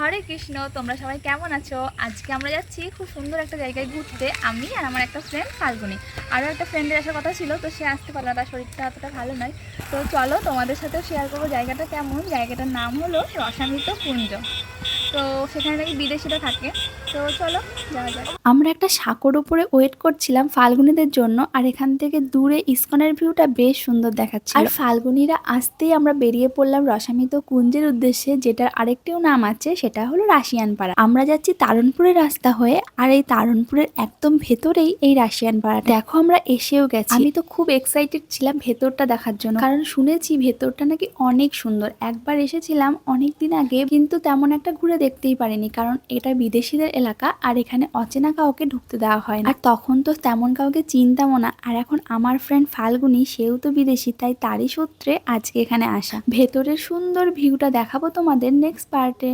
হরে কৃষ্ণ। তোমরা সবাই কেমন আছো? আজকে আমরা যাচ্ছি খুব সুন্দর একটা জায়গায় ঘুরতে, আমি আর আমার একটা ফ্রেন্ড ফাল্গুনি। আরও একটা ফ্রেন্ডের আসার কথা ছিল, তো সে আসতে পারলো না, তার শরীরটা অতটা ভালো নয়। তো চলো তোমাদের সাথেও শেয়ার করবো জায়গাটা কেমন। জায়গাটার নাম হলো রসামৃত কুঞ্জ। তো সেখানে নাকি বিদেশিরা থাকে। তো চলো যাওয়া যাক। আমরা একটা সাঁকোর উপরে ওয়েট করছিলাম ফাল্গুনিদের জন্য, আর এখান থেকে দূরে ইসকনের ভিউটা বেশ সুন্দর দেখাচ্ছিল। আর ফাল্গুনিরা আসতেই আমরা বেরিয়ে পড়লাম রসামৃত কুঞ্জের উদ্দেশ্যে, যেটার আরেকটিও নাম আছে, সেটা হলো রাশিয়ান পাড়া। আমরা যাচ্ছি তারণপুরের রাস্তা হয়ে, আর এই তারণপুরের একদম ভেতরেই এই রাশিয়ান পাড়া। দেখো আমরা এসেও গেছি। আমি তো খুব এক্সাইটেড ছিলাম ভেতরটা দেখার জন্য, কারণ শুনেছি ভেতরটা নাকি অনেক সুন্দর। একবার এসেছিলাম অনেক দিন আগে, কিন্তু তেমন একটা ঘুরে দেখতেই পারিনি, কারণ এটা বিদেশিদের এলাকা আর এখানে অচেনা কাউকে ঢুকতে দেওয়া হয় না। আর তখন তো তেমন কাউকে চিনতামও না। আর এখন আমার ফ্রেন্ড ফাল্গুনি, সেও তো বিদেশি, তাই তারই সূত্রে আজকে এখানে আসা। ভেতরের সুন্দর ভিউটা দেখাবো তোমাদের নেক্সট পার্টে।